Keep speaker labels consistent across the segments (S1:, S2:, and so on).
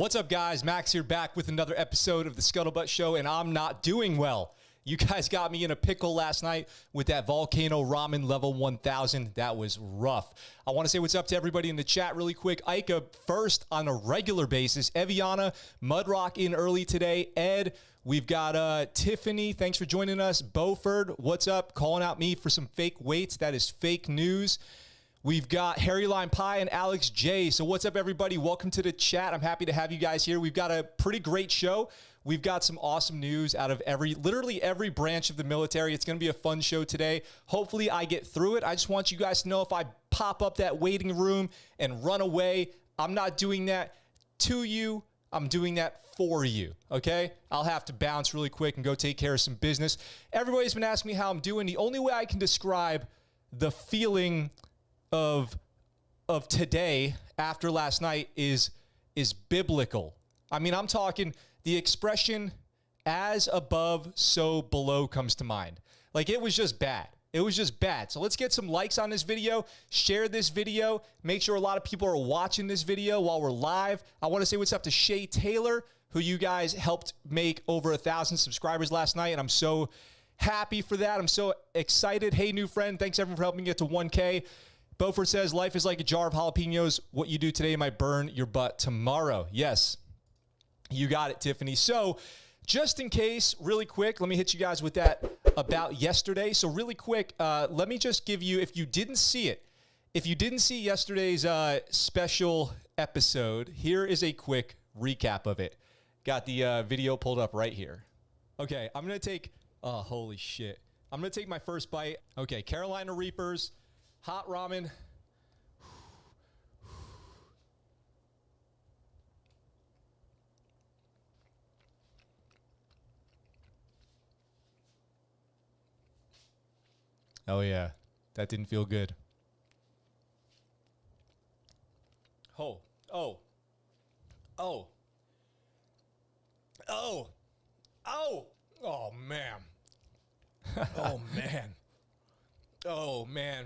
S1: What's up, guys? Max here, back with another episode of the ScuttleButt Show, and I'm not doing well. You guys got me in a pickle last night with that Volcano Ramen level 1000. That was rough. I want to say what's up to everybody in the chat really quick. Ika first on a regular basis. Eviana, Mudrock in early today. Ed, we've got Tiffany. Thanks for joining us. Beaufort, what's up? Calling out me for some fake weights. That is fake news. We've got Harry Lime Pie and Alex J. So what's up, everybody? Welcome to the chat. I'm happy to have you guys here. We've got a pretty great show. We've got some awesome news out of literally every branch of the military. It's going to be a fun show today. Hopefully I get through it. I just want you guys to know if I pop up that waiting room and run away, I'm not doing that to you. I'm doing that for you, okay? I'll have to bounce really quick and go take care of some business. Everybody's been asking me how I'm doing. The only way I can describe the feeling of today after last night is biblical. I mean, I'm talking the expression as above, so below comes to mind. Like, it was just bad. It was just bad. So let's get some likes on this video, share this video, make sure a lot of people are watching this video while we're live. I want to say what's up to Shay Taylor, who you guys helped make over 1,000 subscribers last night, and I'm so happy for that. I'm so excited. Hey, new friend, thanks everyone for helping me get to 1K. Beaufort says, life is like a jar of jalapenos. What you do today might burn your butt tomorrow. Yes, you got it, Tiffany. So just in case, really quick, let me hit you guys with that about yesterday. So really quick, let me just give you, if you didn't see it, if you didn't see yesterday's special episode, here is a quick recap of it. Got the video pulled up right here. Okay, I'm going to take, oh, holy shit. I'm going to take my first bite. Okay, Carolina Reapers. Hot ramen. Oh, yeah. That didn't feel good. Oh. Oh. Oh. Oh. Oh. Oh, man. Oh, man. Oh, man.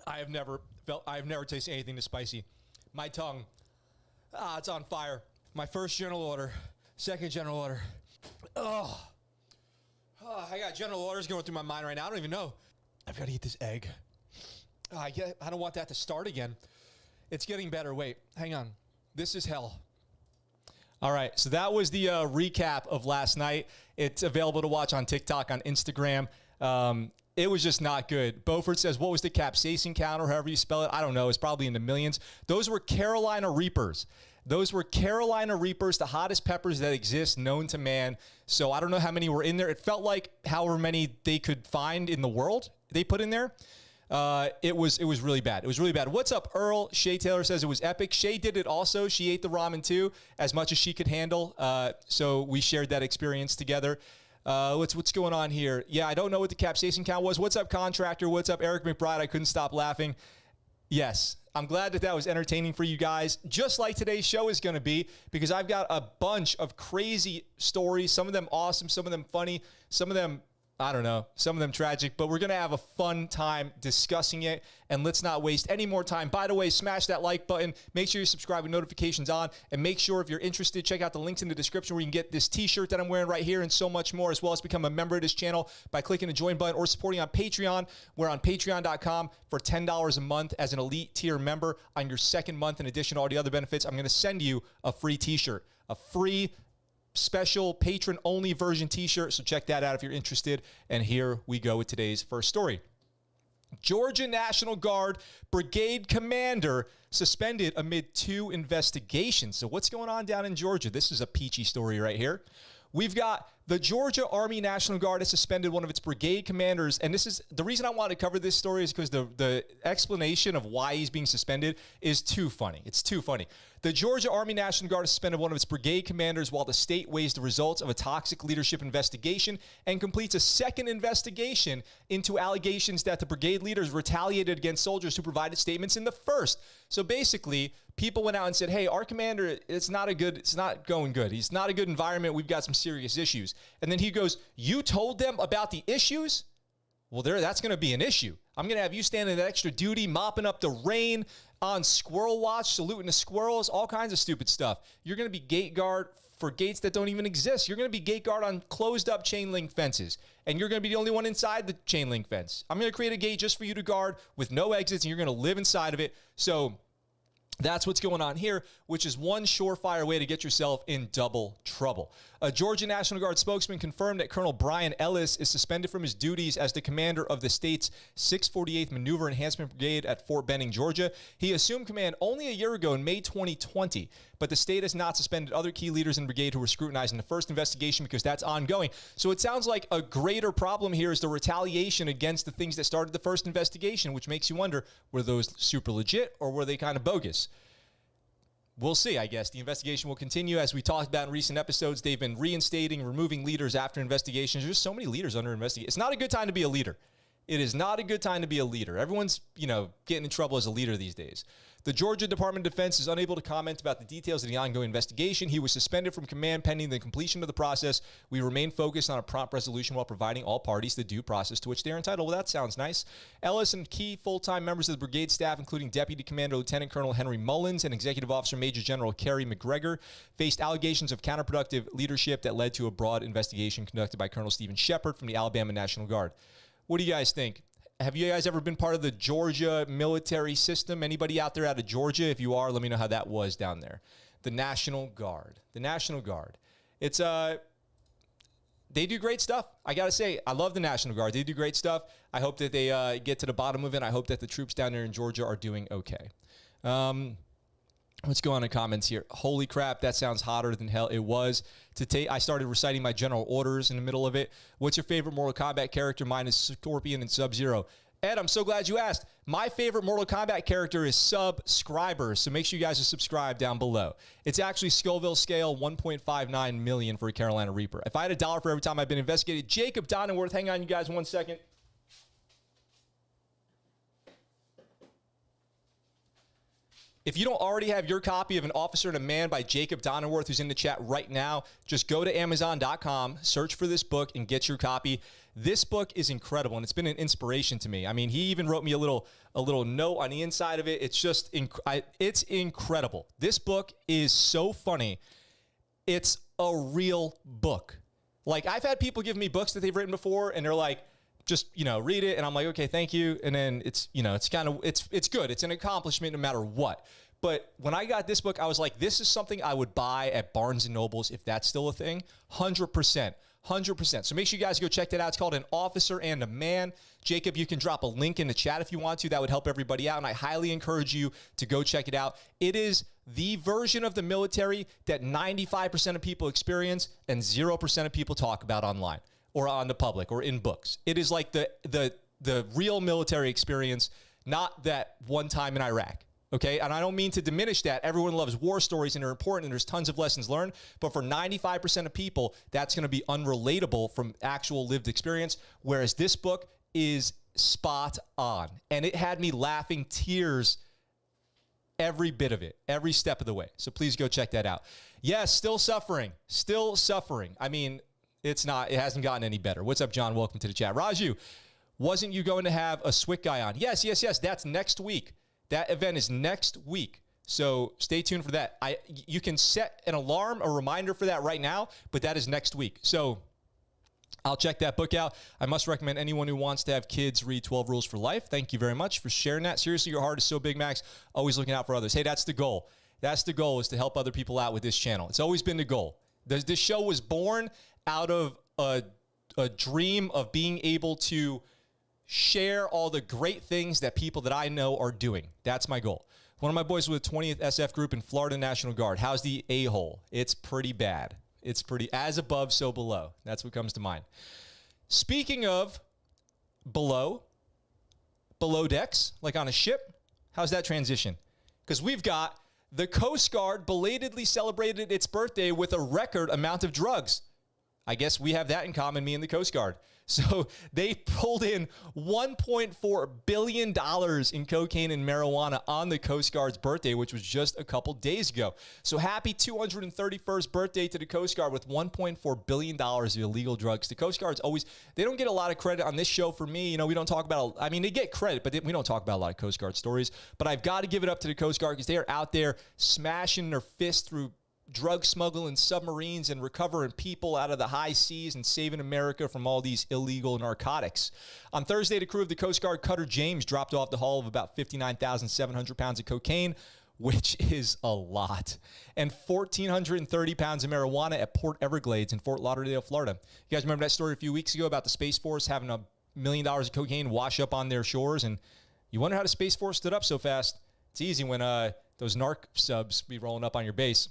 S1: I've never tasted anything this spicy. My tongue, it's on fire. My first general order, second general order. I got general orders going through my mind right now. I don't even know. I've got to eat this egg. I don't want that to start again. It's getting better. Wait, hang on. This is hell. All right, so that was the recap of last night. It's available to watch on TikTok, on Instagram. It was just not good. Beaufort says, what was the capsaicin count, or however you spell it? I don't know. It's probably in the millions. Those were Carolina Reapers. Those were Carolina Reapers, the hottest peppers that exist known to man. So I don't know how many were in there. It felt like however many they could find in the world they put in there. It was really bad. It was really bad. What's up, Earl? Shay Taylor says it was epic. Shay did it also. She ate the ramen too, as much as she could handle. So we shared that experience together. What's going on here? Yeah, I don't know what the capsaicin count was. What's up, Contractor? What's up, Eric McBride? I couldn't stop laughing. Yes, I'm glad that was entertaining for you guys, just like today's show is going to be, because I've got a bunch of crazy stories, some of them awesome, some of them funny, some of them, I don't know, some of them tragic, but we're going to have a fun time discussing it, and let's not waste any more time. By the way, smash that like button. Make sure you subscribe with notifications on, and make sure if you're interested, check out the links in the description where you can get this t-shirt that I'm wearing right here and so much more, as well as become a member of this channel by clicking the join button or supporting on Patreon. We're on patreon.com for $10 a month as an elite tier member. On your second month, in addition to all the other benefits, I'm going to send you a free t-shirt, a free special patron only version t-shirt. So check that out if you're interested. And here we go with today's first story. Georgia National Guard Brigade Commander suspended amid 2 investigations. So what's going on down in Georgia? This is a peachy story right here. We've got the Georgia Army National Guard has suspended one of its brigade commanders. And this is the reason I wanted to cover this story, is because the explanation of why he's being suspended is too funny. It's too funny. The Georgia Army National Guard has suspended one of its brigade commanders while the state weighs the results of a toxic leadership investigation and completes a second investigation into allegations that the brigade leaders retaliated against soldiers who provided statements in the first. So basically, people went out and said, hey, our commander, it's not going good. He's not a good environment. We've got some serious issues. And then he goes, you told them about the issues? Well, that's going to be an issue. I'm going to have you standing at extra duty, mopping up the rain on squirrel watch, saluting the squirrels, all kinds of stupid stuff. You're going to be gate guard for gates that don't even exist. You're going to be gate guard on closed up chain link fences, and you're going to be the only one inside the chain link fence. I'm going to create a gate just for you to guard with no exits, and you're going to live inside of it. So that's what's going on here, which is one surefire way to get yourself in double trouble. A Georgia National Guard spokesman confirmed that Colonel Brian Ellis is suspended from his duties as the commander of the state's 648th Maneuver Enhancement Brigade at Fort Benning, Georgia. He assumed command only a year ago in May 2020, but the state has not suspended other key leaders in the brigade who were scrutinized in the first investigation because that's ongoing. So it sounds like a greater problem here is the retaliation against the things that started the first investigation, which makes you wonder, were those super legit or were they kind of bogus? We'll see, I guess. The investigation will continue. As we talked about in recent episodes, they've been reinstating, removing leaders after investigations. There's so many leaders under investigation. It's not a good time to be a leader. It is not a good time to be a leader. Everyone's, getting in trouble as a leader these days. The Georgia Department of Defense is unable to comment about the details of the ongoing investigation. He was suspended from command pending the completion of the process. We remain focused on a prompt resolution while providing all parties the due process to which they are entitled. Well, that sounds nice. Ellis and key full-time members of the brigade staff, including Deputy Commander Lieutenant Colonel Henry Mullins and Executive Officer Major General Kerry McGregor, faced allegations of counterproductive leadership that led to a broad investigation conducted by Colonel Stephen Shepard from the Alabama National Guard. What do you guys think? Have you guys ever been part of the Georgia military system? Anybody out there out of Georgia? If you are, let me know how that was down there. The National Guard. The National Guard. It's they do great stuff. I got to say, I love the National Guard. They do great stuff. I hope that they get to the bottom of it. I hope that the troops down there in Georgia are doing okay. Let's go on to comments here. Holy crap, that sounds hotter than hell. It was. I started reciting my general orders in the middle of it. What's your favorite Mortal Kombat character? Mine is Scorpion and Sub-Zero. Ed, I'm so glad you asked. My favorite Mortal Kombat character is subscribers, so make sure you guys are subscribed down below. It's actually Scoville scale 1.59 million for a Carolina Reaper. If I had $1 for every time I've been investigated, Jacob Donenworth, hang on you guys 1 second. If you don't already have your copy of An Officer and a Man by Jacob Donenworth, who's in the chat right now, just go to Amazon.com, search for this book, and get your copy. This book is incredible, and it's been an inspiration to me. I mean, he even wrote me a little note on the inside of it. It's just, it's incredible. This book is so funny. It's a real book. Like, I've had people give me books that they've written before, and they're like, just, read it. And I'm like, okay, thank you. And then it's good. It's an accomplishment no matter what. But when I got this book, I was like, this is something I would buy at Barnes & Nobles if that's still a thing. 100%. 100%. So make sure you guys go check that out. It's called An Officer and a Man. Jacob, you can drop a link in the chat if you want to. That would help everybody out. And I highly encourage you to go check it out. It is the version of the military that 95% of people experience and 0% of people talk about online or on the public or in books. It is like the real military experience, not that one time in Iraq. Okay, and I don't mean to diminish that. Everyone loves war stories and they're important and there's tons of lessons learned. But for 95% of people, that's going to be unrelatable from actual lived experience. Whereas this book is spot on. And it had me laughing tears every bit of it, every step of the way. So please go check that out. Yes, still suffering. Still suffering. I mean, it hasn't gotten any better. What's up, John? Welcome to the chat. Raju, wasn't you going to have a SWIC guy on? Yes. That's next week. That event is next week, so stay tuned for that. You can set an alarm, a reminder for that right now, but that is next week. So I'll check that book out. I must recommend anyone who wants to have kids read 12 Rules for Life. Thank you very much for sharing that. Seriously, your heart is so big, Max. Always looking out for others. Hey, that's the goal. That's the goal, is to help other people out with this channel. It's always been the goal. This show was born out of a dream of being able to share all the great things that people that I know are doing. That's my goal. One of my boys with the 20th SF group in Florida National Guard. How's the a-hole? It's pretty bad. It's pretty as above, so below. That's what comes to mind. Speaking of below decks, like on a ship, how's that transition? Because we've got the Coast Guard belatedly celebrated its birthday with a record amount of drugs. I guess we have that in common, me and the Coast Guard. So they pulled in $1.4 billion in cocaine and marijuana on the Coast Guard's birthday, which was just a couple days ago. So happy 231st birthday to the Coast Guard with $1.4 billion of illegal drugs. The Coast Guard's always, they don't get a lot of credit on this show for me. You know, we don't talk about, I mean, they get credit, but we don't talk about a lot of Coast Guard stories. But I've got to give it up to the Coast Guard because they are out there smashing their fists through drug smuggling submarines and recovering people out of the high seas and saving America from all these illegal narcotics. On Thursday, the crew of the Coast Guard Cutter James dropped off the hull of about 59,700 pounds of cocaine, which is a lot, and 1,430 pounds of marijuana at Port Everglades in Fort Lauderdale, Florida. You guys remember that story a few weeks ago about the Space Force having $1 million of cocaine wash up on their shores? And you wonder how the Space Force stood up so fast. It's easy when those narc subs be rolling up on your base.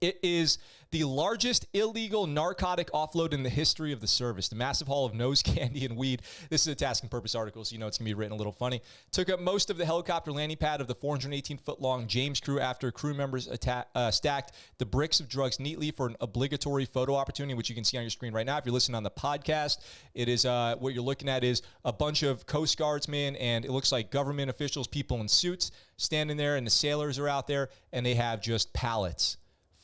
S1: It is the largest illegal narcotic offload in the history of the service. The massive haul of nose candy and weed, this is a task and purpose article, so you know it's going to be written a little funny, took up most of the helicopter landing pad of the 418-foot-long James crew after crew members stacked the bricks of drugs neatly for an obligatory photo opportunity, which you can see on your screen right now. If you're listening on the podcast, it is what you're looking at is a bunch of Coast Guardsmen, and it looks like government officials, people in suits, standing there, and the sailors are out there, and they have just pallets.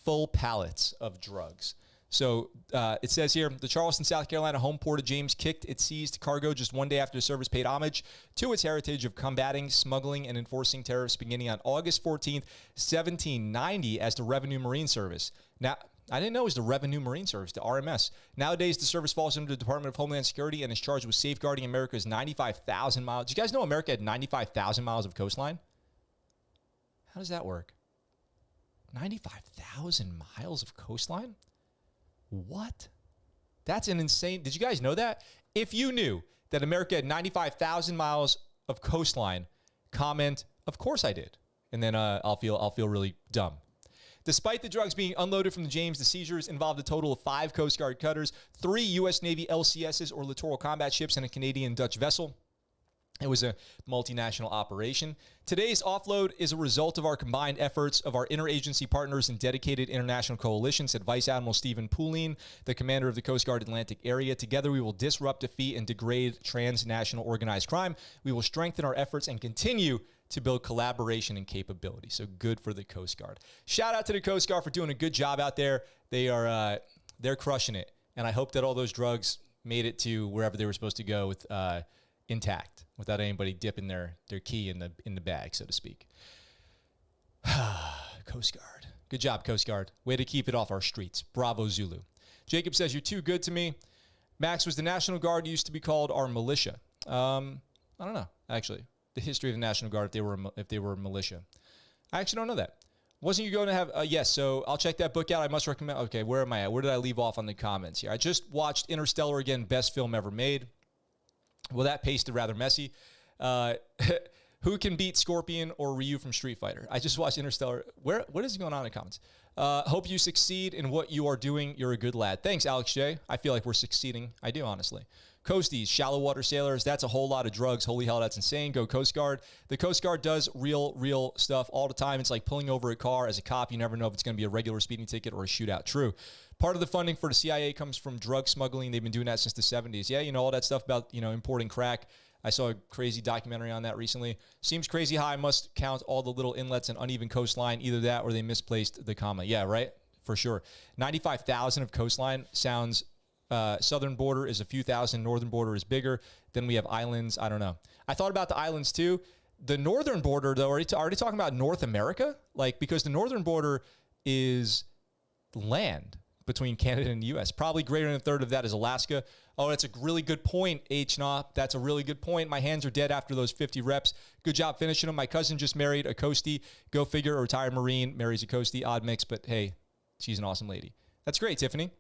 S1: Full pallets of drugs. So it says here, the Charleston, South Carolina home port of James kicked its seized cargo just one day after the service paid homage to its heritage of combating, smuggling, and enforcing tariffs beginning on August 14th, 1790 as the Revenue Marine Service. Now, I didn't know it was the Revenue Marine Service, the RMS. Nowadays, the service falls under the Department of Homeland Security and is charged with safeguarding America's 95,000 miles. Do you guys know America had 95,000 miles of coastline? How does that work? 95,000 miles of coastline? What? That's an insane. Did you guys know that? If you knew that America had 95,000 miles of coastline, comment, of course I did. And then I'll feel really dumb. Despite the drugs being unloaded from the James, the seizures involved a total of 5 Coast Guard cutters, 3 U.S. Navy LCSs or littoral combat ships, and a Canadian Dutch vessel. It was a multinational operation. Today's offload is a result of our combined efforts of our interagency partners and dedicated international coalition, said Vice Admiral Stephen Poulin, the commander of the Coast Guard Atlantic area. Together, we will disrupt, defeat, and degrade transnational organized crime. We will strengthen our efforts and continue to build collaboration and capability. So good for the Coast Guard. Shout out to the Coast Guard for doing a good job out there. They're crushing it. And I hope that all those drugs made it to wherever they were supposed to go with intact, without anybody dipping their key in the bag, so to speak. Coast Guard. Good job, Coast Guard. Way to keep it off our streets. Bravo, Zulu. Jacob says, you're too good to me. Max, was the National Guard used to be called our militia? I don't know, actually. The history of the National Guard, if they were militia. I actually don't know that. Wasn't you going to have, yes, so I'll check that book out. I must recommend, okay, where am I at? Where did I leave off on the comments here? I just watched Interstellar again, best film ever made. Well, that pasted rather messy. Who can beat Scorpion or Ryu from Street Fighter? I just watched Interstellar. What is going on in the comments? Hope you succeed in what you are doing. You're a good lad. Thanks, Alex J. I feel like we're succeeding. I do, honestly. Coasties, shallow water sailors, that's a whole lot of drugs. Holy hell, that's insane. Go Coast Guard. The Coast Guard does real stuff all the time. It's like pulling over a car. As a cop, you never know if it's going to be a regular speeding ticket or a shootout. True. Part of the funding for the CIA comes from drug smuggling. They've been doing that since the 70s. Yeah, you know, all that stuff about, importing crack. I saw a crazy documentary on that recently. Seems crazy how I must count all the little inlets and uneven coastline. Either that or they misplaced the comma. Yeah, right? For sure. 95,000 of coastline sounds... southern border is a few thousand. Northern border is bigger. Then we have islands. I don't know. I thought about the islands too. The northern border, though, are you talking about North America? Like, because the northern border is land between Canada and the U.S. Probably greater than a third of that is Alaska. Oh, that's a really good point, H-Knop. That's a really good point. My hands are dead after those 50 reps. Good job finishing them. My cousin just married a Coastie. Go figure, a retired Marine marries a Coastie. Odd mix, but hey, she's an awesome lady. That's great, Tiffany.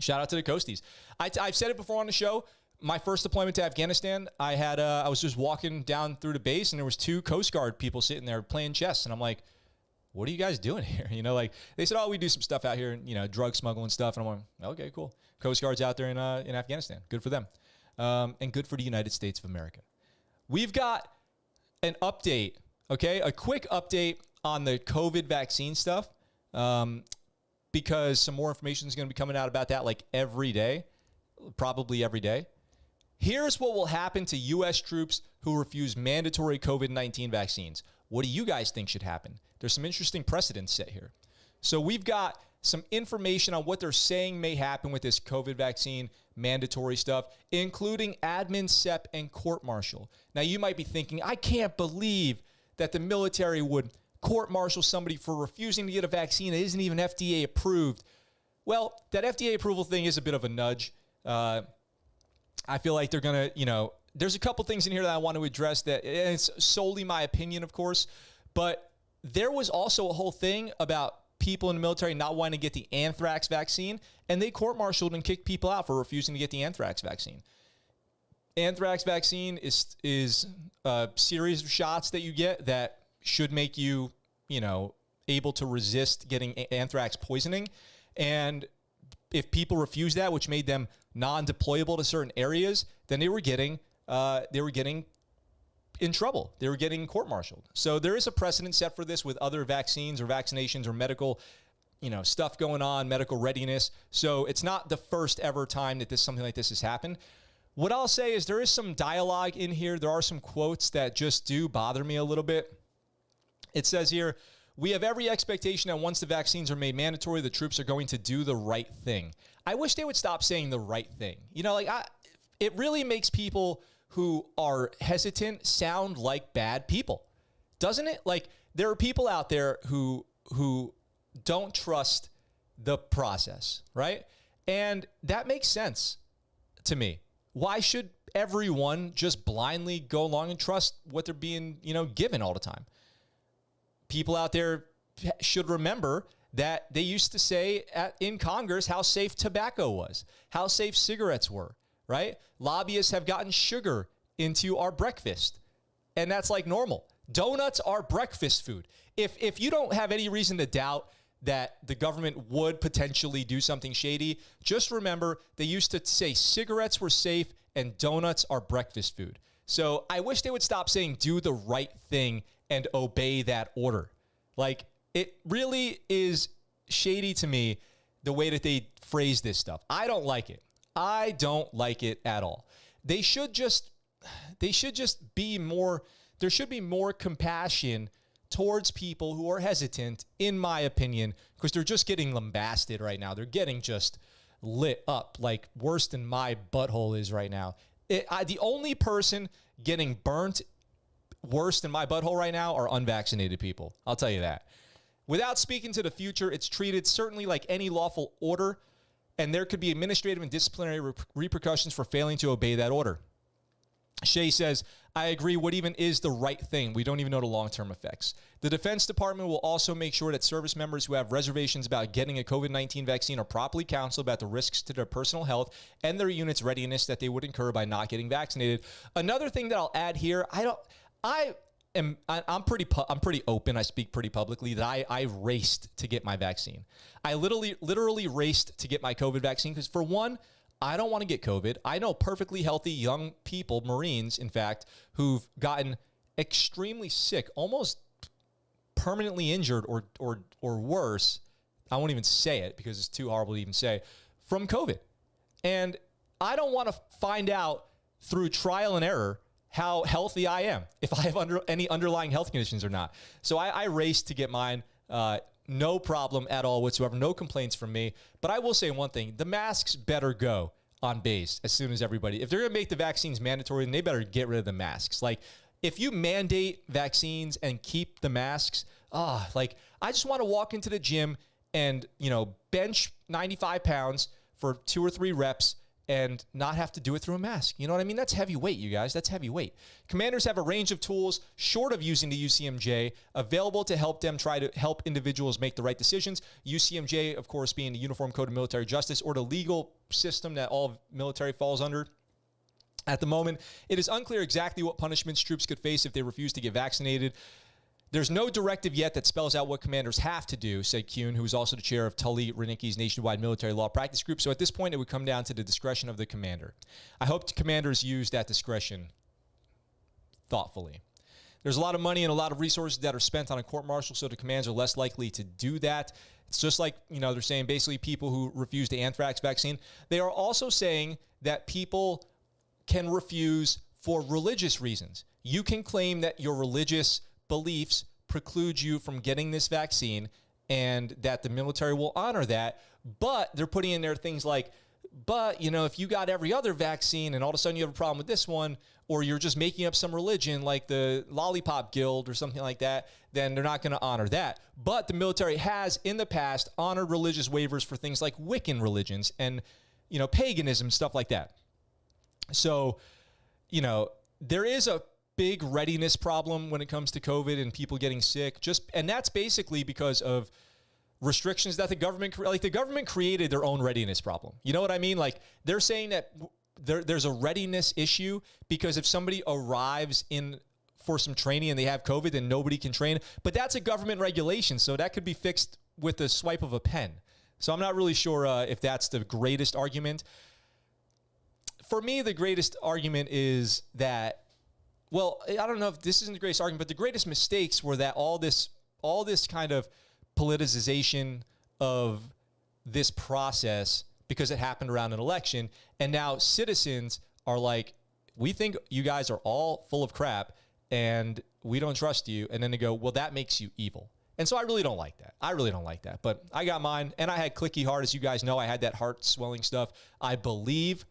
S1: Shout out to the Coasties. I've said it before on the show. My first deployment to Afghanistan, I was just walking down through the base, and there was 2 Coast Guard people sitting there playing chess, and I'm like, what are you guys doing here? Like they said, oh, we do some stuff out here, drug smuggling stuff. And I'm like, okay, cool. Coast Guard's out there in Afghanistan. Good for them. And good for the United States of America. We've got an update, okay? A quick update on the COVID vaccine stuff. because some more information is going to be coming out about that like every day, probably every day. Here's what will happen to U.S. troops who refuse mandatory COVID-19 vaccines. What do you guys think should happen? There's some interesting precedents set here. So we've got some information on what they're saying may happen with this COVID vaccine mandatory stuff, including admin, SEP, and court-martial. Now, you might be thinking, I can't believe that the military would court-martial somebody for refusing to get a vaccine that isn't even FDA approved. Well, that FDA approval thing is a bit of a nudge. I feel like they're going to, there's a couple things in here that I want to address that, and it's solely my opinion, of course, but there was also a whole thing about people in the military not wanting to get the anthrax vaccine, and they court-martialed and kicked people out for refusing to get the anthrax vaccine. Anthrax vaccine is a series of shots that you get that should make you, able to resist getting anthrax poisoning. And if people refuse that, which made them non-deployable to certain areas, then they were getting in trouble. They were getting court-martialed. So there is a precedent set for this with other vaccines or vaccinations or medical, stuff going on, medical readiness. So it's not the first ever time that something like this has happened. What I'll say is there is some dialogue in here. There are some quotes that just do bother me a little bit. It says here, we have every expectation that once the vaccines are made mandatory, the troops are going to do the right thing. I wish they would stop saying the right thing. It really makes people who are hesitant sound like bad people, doesn't it? Like, there are people out there who don't trust the process, right? And that makes sense to me. Why should everyone just blindly go along and trust what they're being, given all the time? People out there should remember that they used to say in Congress how safe tobacco was, how safe cigarettes were, right? Lobbyists have gotten sugar into our breakfast, and that's like normal. Donuts are breakfast food. If you don't have any reason to doubt that the government would potentially do something shady, just remember they used to say cigarettes were safe and donuts are breakfast food. So I wish they would stop saying do the right thing and obey that order. Like, it really is shady to me the way that they phrase this stuff. I don't like it. I don't like it at all. They should just be more, there should be more compassion towards people who are hesitant, in my opinion, because they're just getting lambasted right now. They're getting just lit up like worse than my butthole is right now. The only person getting burnt worse than my butthole right now are unvaccinated people. I'll tell you that. Without speaking to the future, it's treated certainly like any lawful order, and there could be administrative and disciplinary repercussions for failing to obey that order. Shea says, I agree. What even is the right thing? We don't even know the long-term effects. The Defense Department will also make sure that service members who have reservations about getting a COVID-19 vaccine are properly counseled about the risks to their personal health and their unit's readiness that they would incur by not getting vaccinated. Another thing that I'll add here, I'm pretty open. I speak pretty publicly that I raced to get my vaccine. I literally raced to get my COVID vaccine because, for one, I don't want to get COVID. I know perfectly healthy young people, Marines, in fact, who've gotten extremely sick, almost permanently injured or worse. I won't even say it because it's too horrible to even say, from COVID. And I don't want to find out through trial and error how healthy I am, if I have any underlying health conditions or not. So I raced to get mine. No problem at all whatsoever. No complaints from me. But I will say one thing. The masks better go on base as soon as everybody. If they're going to make the vaccines mandatory, then they better get rid of the masks. Like, if you mandate vaccines and keep the masks, I just want to walk into the gym and, bench 95 pounds for 2 or 3 reps and not have to do it through a mask. You know what I mean? That's heavy weight, you guys. That's heavy weight. Commanders have a range of tools, short of using the UCMJ, available to help them try to help individuals make the right decisions. UCMJ, of course, being the Uniform Code of Military Justice, or the legal system that all military falls under. At the moment, it is unclear exactly what punishments troops could face if they refuse to get vaccinated. There's no directive yet that spells out what commanders have to do, said Kuhn, who is also the chair of Tully Renick's nationwide military law practice group. So at this point, it would come down to the discretion of the commander. I hope commanders use that discretion thoughtfully. There's a lot of money and a lot of resources that are spent on a court-martial, so the commanders are less likely to do that. It's just like, they're saying basically people who refuse the anthrax vaccine. They are also saying that people can refuse for religious reasons. You can claim that your religious beliefs preclude you from getting this vaccine and that the military will honor that. But they're putting in there things like, but, if you got every other vaccine and all of a sudden you have a problem with this one, or you're just making up some religion like the Lollipop Guild or something like that, then they're not going to honor that. But the military has in the past honored religious waivers for things like Wiccan religions and, paganism, stuff like that. So, there is a big readiness problem when it comes to COVID and people getting sick. And that's basically because of restrictions that the government created their own readiness problem. You know what I mean? Like, they're saying that there's a readiness issue because if somebody arrives in for some training and they have COVID, then nobody can train. But that's a government regulation, so that could be fixed with the swipe of a pen. So I'm not really sure if that's the greatest argument. For me, the greatest argument is that, well, I don't know if this isn't the greatest argument, but the greatest mistakes were that all this kind of politicization of this process because it happened around an election, and now citizens are like, we think you guys are all full of crap and we don't trust you. And then they go, well, that makes you evil. And so I really don't like that. But I got mine, and I had clicky heart. As you guys know, I had that heart swelling stuff. I believe,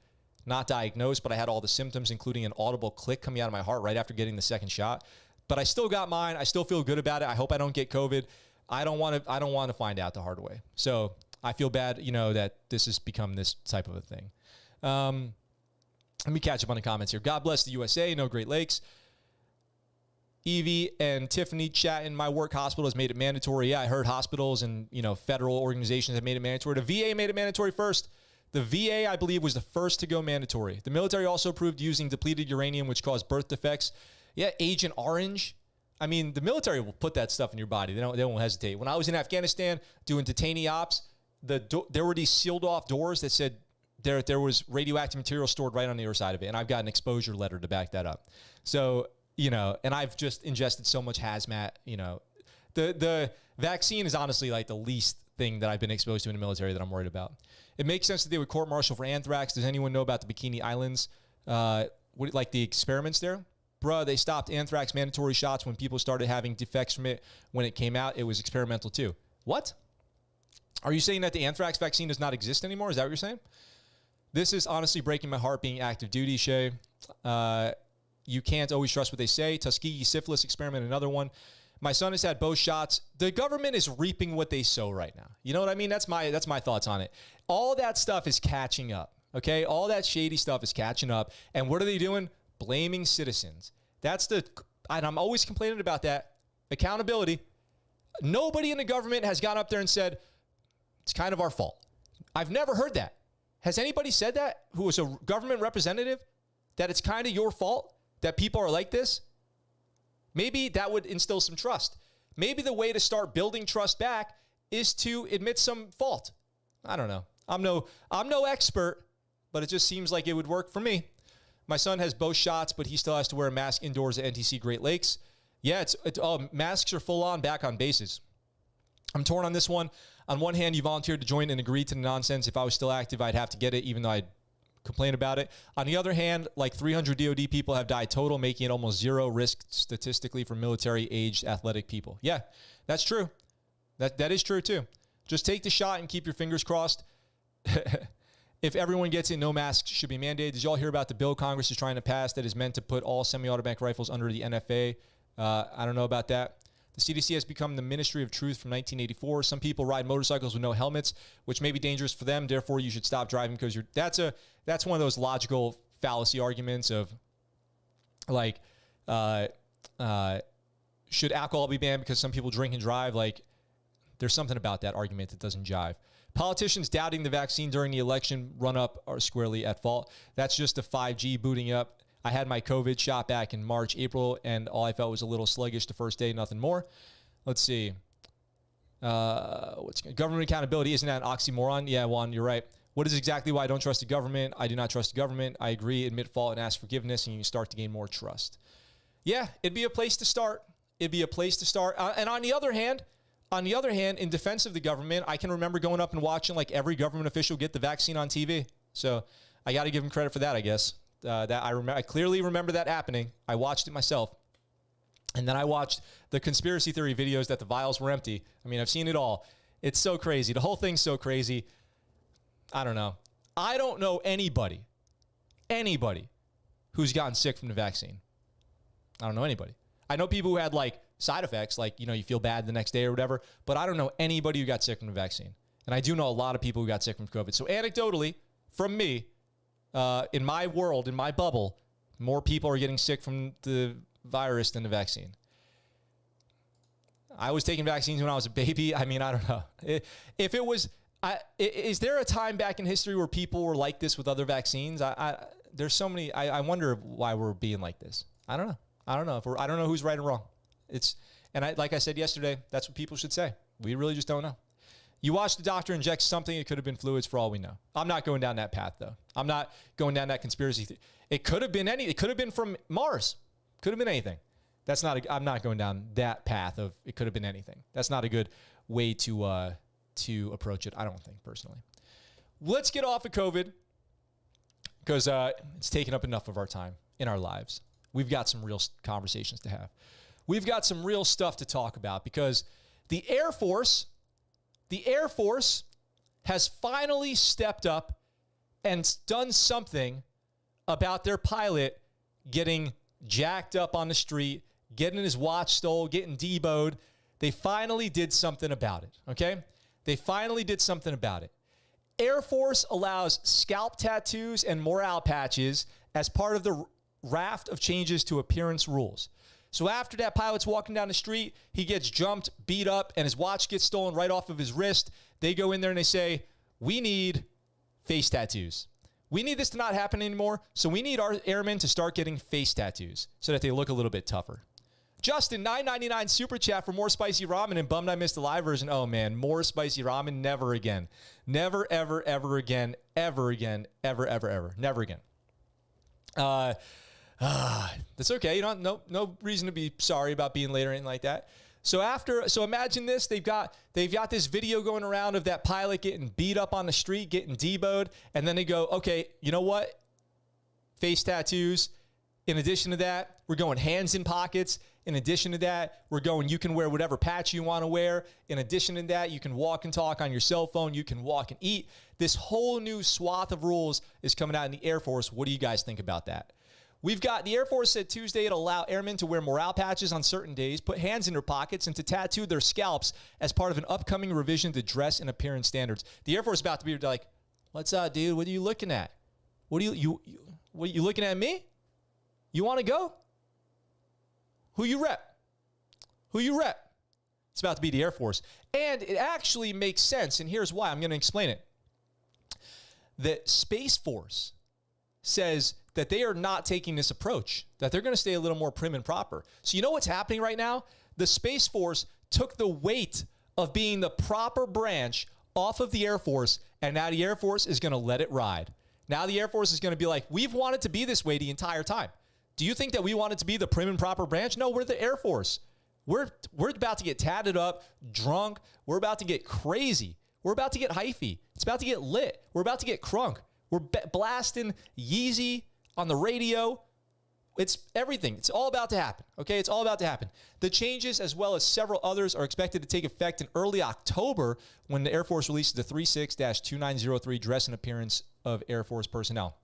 S1: not diagnosed, but I had all the symptoms, including an audible click coming out of my heart right after getting the second shot. But I still got mine. I still feel good about it. I hope I don't get COVID. I don't want to find out the hard way. So I feel bad, that this has become this type of a thing. Let me catch up on the comments here. God bless the USA. No Great Lakes. Evie and Tiffany chatting. My work hospital has made it mandatory. Yeah, I heard hospitals and, federal organizations have made it mandatory. The VA made it mandatory first. The VA, I believe, was the first to go mandatory. The military also approved using depleted uranium, which caused birth defects. Yeah, Agent Orange. I mean, the military will put that stuff in your body. They won't hesitate. When I was in Afghanistan doing detainee ops, there were these sealed off doors that said there was radioactive material stored right on the other side of it. And I've got an exposure letter to back that up. So, and I've just ingested so much hazmat, the vaccine is honestly like the least thing that I've been exposed to in the military that I'm worried about. It makes sense that they would court-martial for anthrax. Does anyone know about the Bikini Islands? Like the experiments there? Bruh, they stopped anthrax mandatory shots when people started having defects from it. When it came out, it was experimental too. What? Are you saying that the anthrax vaccine does not exist anymore? Is that what you're saying? This is honestly breaking my heart being active duty, Shay. You can't always trust what they say. Tuskegee syphilis experiment, another one. My son has had both shots. The government is reaping what they sow right now. You know what I mean? That's my thoughts on it. All that stuff is catching up, okay? All that shady stuff is catching up. And what are they doing? Blaming citizens. And I'm always complaining about that. Accountability. Nobody in the government has gone up there and said, it's kind of our fault. I've never heard that. Has anybody said that who was a government representative? That it's kind of your fault that people are like this? Maybe that would instill some trust. Maybe the way to start building trust back is to admit some fault. I don't know. I'm no expert, but it just seems like it would work for me. My son has both shots, but he still has to wear a mask indoors at NTC Great Lakes. Yeah, masks are full on back on bases. I'm torn on this one. On one hand, you volunteered to join and agreed to the nonsense. If I was still active, I'd have to get it, even though I'd complain about it. On the other hand, like 300 DOD people have died total, making it almost zero risk statistically for military-aged athletic people. Yeah, that's true. That is true, too. Just take the shot and keep your fingers crossed. If everyone gets it, no masks should be mandated. Did y'all hear about the bill Congress is trying to pass that is meant to put all semi-automatic rifles under the NFA? I don't know about that. The CDC has become the Ministry of Truth from 1984. Some people ride motorcycles with no helmets, which may be dangerous for them. Therefore, you should stop driving because that's one of those logical fallacy arguments of like, should alcohol be banned because some people drink and drive? Like, there's something about that argument that doesn't jive. Politicians doubting the vaccine during the election run-up are squarely at fault. That's just the 5G booting up. I had my COVID shot back in March, April, and all I felt was a little sluggish the first day, nothing more. Let's see. Government accountability, isn't that an oxymoron? Yeah, Juan, you're right. What is exactly why I don't trust the government? I do not trust the government. I agree, admit fault, and ask forgiveness, and you can start to gain more trust. Yeah, it'd be a place to start. And on the other hand, on the other hand, in defense of the government, I can remember going up and watching like every government official get the vaccine on TV. So I got to give him credit for that, I guess. I clearly remember that happening. I watched it myself. And then I watched the conspiracy theory videos that the vials were empty. I mean, I've seen it all. It's so crazy. The whole thing's so crazy. I don't know. I don't know anybody who's gotten sick from the vaccine. I don't know anybody. I know people who had like side effects, like, you feel bad the next day or whatever, but I don't know anybody who got sick from the vaccine. And I do know a lot of people who got sick from COVID. So anecdotally, from me, in my world, in my bubble, more people are getting sick from the virus than the vaccine. I was taking vaccines when I was a baby. I mean, I don't know. If it was, is there a time back in history where people were like this with other vaccines? There's so many. I wonder why we're being like this. I don't know. I don't know who's right or wrong. Like I said yesterday, that's what people should say. We really just don't know. You watch the doctor inject something, it could have been fluids for all we know. I'm not going down that path, though. I'm not going down that conspiracy. It could have been it could have been from Mars. Could have been anything. I'm not going down that path of it could have been anything. That's not a good way to approach it, I don't think, personally. Let's get off of COVID because it's taken up enough of our time in our lives. We've got some real conversations to have. We've got some real stuff to talk about because the Air Force has finally stepped up and done something about their pilot getting jacked up on the street, getting his watch stole, getting deboed. They finally did something about it, okay? They finally did something about it. Air Force allows scalp tattoos and morale patches as part of the raft of changes to appearance rules. So after that pilot's walking down the street, he gets jumped, beat up, and his watch gets stolen right off of his wrist. They go in there and they say, we need face tattoos. We need this to not happen anymore, so we need our airmen to start getting face tattoos so that they look a little bit tougher. Justin, $9.99 super chat for more spicy ramen and bummed I missed the live version. Oh, man, more spicy ramen? Never again. Never, ever, ever again. Ever again. Ever, ever, ever. Never again. That's okay. No reason to be sorry about being late or anything like that. So imagine this. They've got this video going around of that pilot getting beat up on the street, getting deboed, and then they go, okay, you know what? Face tattoos. In addition to that, we're going hands in pockets. In addition to that, we're going, you can wear whatever patch you want to wear. In addition to that, you can walk and talk on your cell phone. You can walk and eat. This whole new swath of rules is coming out in the Air Force. What do you guys think about that? We've got the Air Force said Tuesday it'll allow airmen to wear morale patches on certain days, put hands in their pockets, and to tattoo their scalps as part of an upcoming revision to dress and appearance standards. The Air Force is about to be like, what's up, dude? What are you looking at? What are you looking at me? You want to go? Who you rep? It's about to be the Air Force. And it actually makes sense, and here's why. I'm going to explain it. The Space Force says that they are not taking this approach, that they're going to stay a little more prim and proper. So you know what's happening right now? The Space Force took the weight of being the proper branch off of the Air Force, and now the Air Force is going to let it ride. Now the Air Force is going to be like, we've wanted to be this way the entire time. Do you think that we wanted to be the prim and proper branch? No, we're the Air Force. We're about to get tatted up, drunk. We're about to get crazy. We're about to get hyphy. It's about to get lit. We're about to get crunk. We're blasting Yeezy on the radio. It's everything. It's all about to happen. Okay, it's all about to happen. The changes, as well as several others, are expected to take effect in early October when the Air Force releases the 36-2903 dress and appearance of Air Force personnel.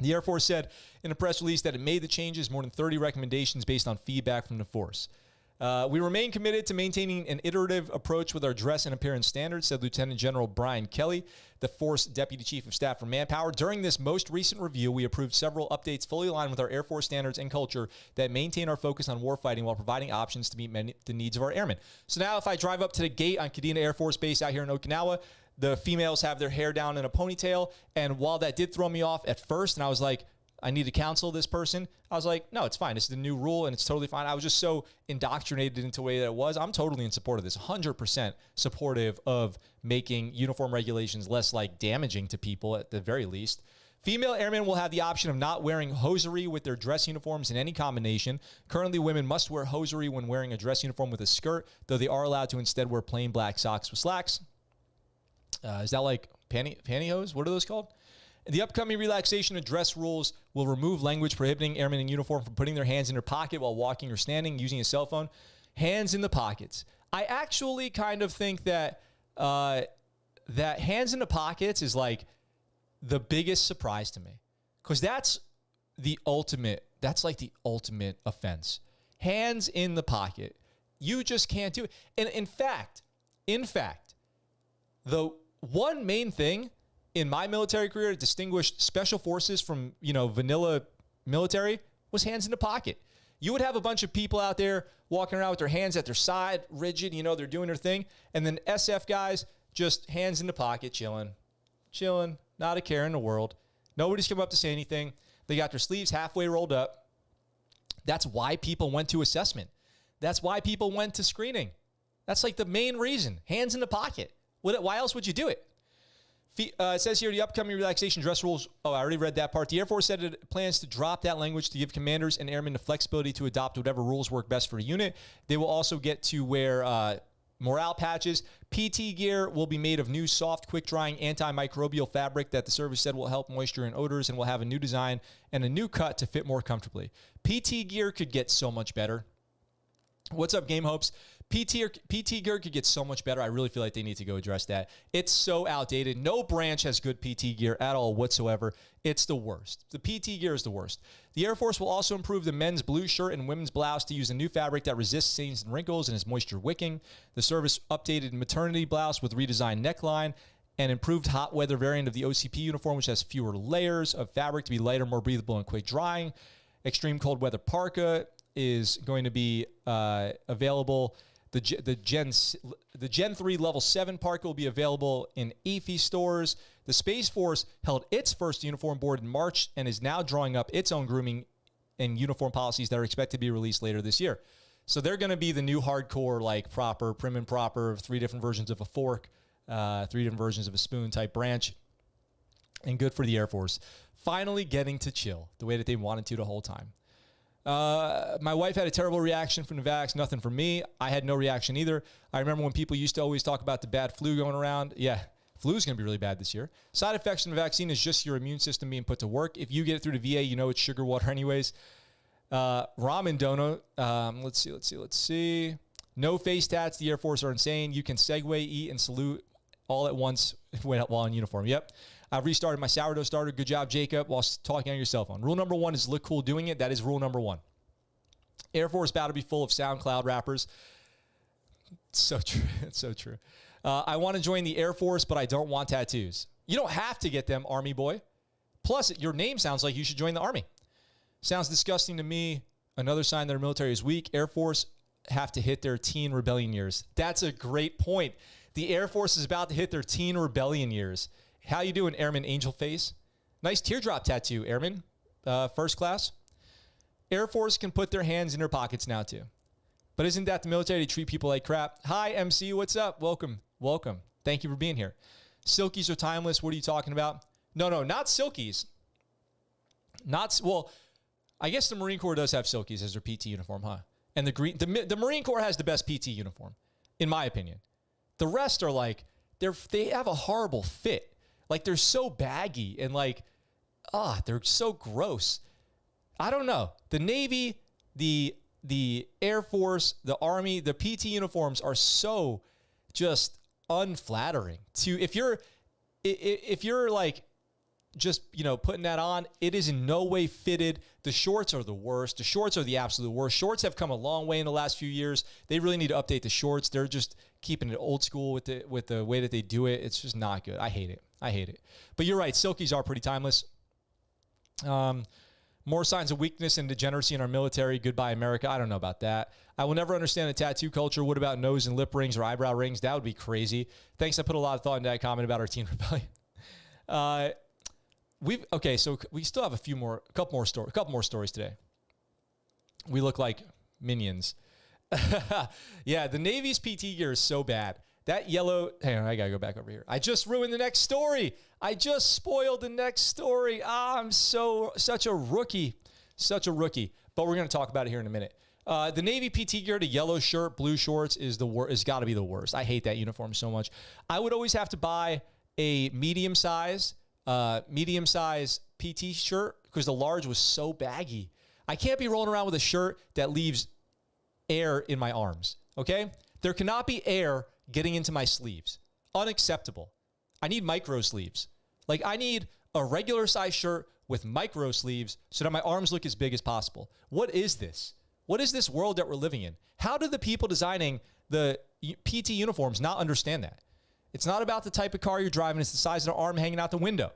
S1: The Air Force said in a press release that it made the changes, more than 30 recommendations based on feedback from the force. We remain committed to maintaining an iterative approach with our dress and appearance standards, said Lieutenant General Brian Kelly, the Force Deputy Chief of Staff for Manpower. During this most recent review, we approved several updates fully aligned with our Air Force standards and culture that maintain our focus on warfighting while providing options to meet the needs of our airmen. So now if I drive up to the gate on Kadena Air Force Base out here in Okinawa, the females have their hair down in a ponytail. And while that did throw me off at first, and I was like, I need to counsel this person, I was like, no, it's fine. This is the new rule, and it's totally fine. I was just so indoctrinated into the way that it was. I'm totally in support of this, 100% supportive of making uniform regulations less like damaging to people at the very least. Female airmen will have the option of not wearing hosiery with their dress uniforms in any combination. Currently, women must wear hosiery when wearing a dress uniform with a skirt, though they are allowed to instead wear plain black socks with slacks. Is that like pantyhose? What are those called? The upcoming relaxation of dress rules will remove language prohibiting airmen in uniform from putting their hands in their pocket while walking or standing, using a cell phone. Hands in the pockets. I actually kind of think that that hands in the pockets is like the biggest surprise to me, because that's like the ultimate offense. Hands in the pocket. You just can't do it. And in fact, the one main thing in my military career that distinguished special forces from, vanilla military was hands in the pocket. You would have a bunch of people out there walking around with their hands at their side, rigid, they're doing their thing. And then SF guys, just hands in the pocket, chilling, not a care in the world. Nobody's come up to say anything. They got their sleeves halfway rolled up. That's why people went to assessment. That's why people went to screening. That's like the main reason. Hands in the pocket. Why else would you do it? It says here, the upcoming relaxation dress rules. Oh, I already read that part. The Air Force said it plans to drop that language to give commanders and airmen the flexibility to adopt whatever rules work best for the unit. They will also get to wear morale patches. PT gear will be made of new, soft, quick-drying, antimicrobial fabric that the service said will help moisture and odors and will have a new design and a new cut to fit more comfortably. PT gear could get so much better. What's up, Game Hopes? PT gear could get so much better. I really feel like they need to go address that. It's so outdated. No branch has good PT gear at all whatsoever. It's the worst. The PT gear is the worst. The Air Force will also improve the men's blue shirt and women's blouse to use a new fabric that resists stains and wrinkles and is moisture wicking. The service updated maternity blouse with redesigned neckline and improved hot weather variant of the OCP uniform, which has fewer layers of fabric to be lighter, more breathable, and quick drying. Extreme cold weather parka is going to be available. The Gen 3 Level 7 parka will be available in EFI stores. The Space Force held its first uniform board in March and is now drawing up its own grooming and uniform policies that are expected to be released later this year. So they're going to be the new hardcore, like proper, prim and proper, 3 different versions of a fork, 3 different versions of a spoon type branch, and good for the Air Force. Finally getting to chill the way that they wanted to the whole time. My wife had a terrible reaction from the vax. Nothing for me. I had no reaction either. I remember when people used to always talk about the bad flu going around. Yeah, flu is going to be really bad this year. Side effects from the vaccine is just your immune system being put to work. If you get it through the VA, it's sugar water anyways. Ramen dono. Let's see. No face tats. The Air Force are insane. You can segue, eat, and salute all at once while in uniform. Yep. I've restarted my sourdough starter. Good job, Jacob, while talking on your cell phone. Rule number 1 is look cool doing it. That is rule number 1. Air Force about to be full of SoundCloud rappers. It's so true. It's so true. I want to join the Air Force, but I don't want tattoos. You don't have to get them, Army boy. Plus, your name sounds like you should join the Army. Sounds disgusting to me. Another sign their military is weak. Air Force have to hit their teen rebellion years. That's a great point. The Air Force is about to hit their teen rebellion years. How you doing, Airman Angel Face? Nice teardrop tattoo, Airman. First class. Air Force can put their hands in their pockets now, too. But isn't that the military to treat people like crap? Hi, MC. What's up? Welcome. Thank you for being here. Silkies are timeless. What are you talking about? No, not silkies. Well, I guess the Marine Corps does have silkies as their PT uniform, huh? And the Marine Corps has the best PT uniform, in my opinion. The rest are like, they have a horrible fit. Like, they're so baggy and they're so gross. I don't know. The Navy, the Air Force, the Army, the PT uniforms are so just unflattering. If you're like just, putting that on, it is in no way fitted. The shorts are the worst. The shorts are the absolute worst. Shorts have come a long way in the last few years. They really need to update the shorts. They're just keeping it old school with the way that they do it. It's just not good. I hate it. But you're right. Silkies are pretty timeless. More signs of weakness and degeneracy in our military. Goodbye, America. I don't know about that. I will never understand the tattoo culture. What about nose and lip rings or eyebrow rings? That would be crazy. Thanks. I put a lot of thought into that comment about our teen rebellion. So we still have a couple more stories today. We look like minions. Yeah, the Navy's PT gear is so bad. That yellow, hang on, I gotta go back over here. I just ruined the next story. I just spoiled the next story. I'm such a rookie. Such a rookie. But we're going to talk about it here in a minute. The Navy PT gear, the yellow shirt, blue shorts is got to be the worst. I hate that uniform so much. I would always have to buy a medium size PT shirt because the large was so baggy. I can't be rolling around with a shirt that leaves air in my arms, okay? There cannot be air getting into my sleeves. Unacceptable. I need micro sleeves. Like, I need a regular size shirt with micro sleeves so that my arms look as big as possible. What is this? What is this world that we're living in? How do the people designing the PT uniforms not understand that? It's not about the type of car you're driving. It's the size of the arm hanging out the window,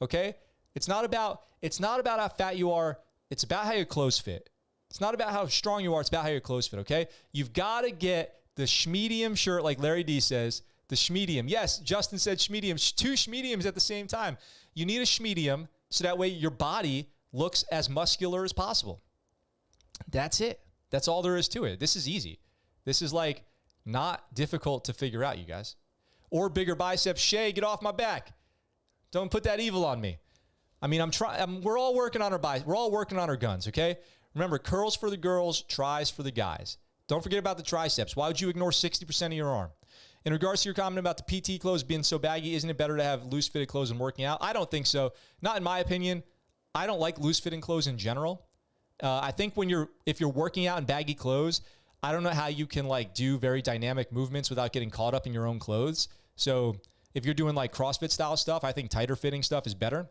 S1: okay? It's not about how fat you are. It's about how your clothes fit. It's not about how strong you are. It's about how your clothes fit, okay? You've got to get the schmedium shirt, like Larry D says, the schmedium. Yes, Justin said schmedium. 2 schmediums at the same time. You need a schmedium so that way your body looks as muscular as possible. That's it. That's all there is to it. This is easy. This is like not difficult to figure out, you guys. Or bigger biceps. Shay, get off my back. Don't put that evil on me. I mean, we're all working on our biceps. We're all working on our guns, okay? Remember, curls for the girls, tries for the guys. Don't forget about the triceps. Why would you ignore 60% of your arm? In regards to your comment about the PT clothes being so baggy, isn't it better to have loose-fitted clothes and working out? I don't think so. Not in my opinion. I don't like loose-fitting clothes in general. I think if you're working out in baggy clothes, I don't know how you can like do very dynamic movements without getting caught up in your own clothes. So if you're doing like CrossFit style stuff, I think tighter fitting stuff is better.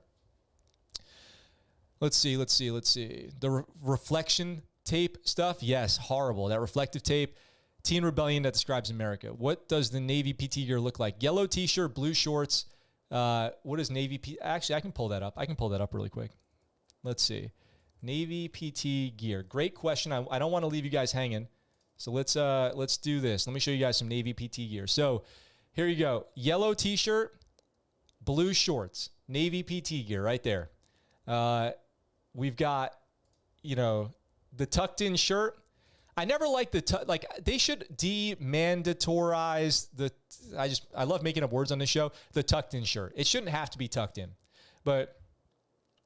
S1: Let's see. The reflection tape stuff, yes, horrible. That reflective tape. Teen Rebellion that describes America. What does the Navy PT gear look like? Yellow t-shirt, blue shorts. What is Navy PT? Actually, I can pull that up. Really quick. Let's see. Navy PT gear. Great question. I don't want to leave you guys hanging. So let's do this. Let me show you guys some Navy PT gear. So here you go. Yellow t-shirt, blue shorts. Navy PT gear right there. We've got, the tucked in shirt. I never liked they should demandatorize I love making up words on this show, the tucked in shirt. It shouldn't have to be tucked in, but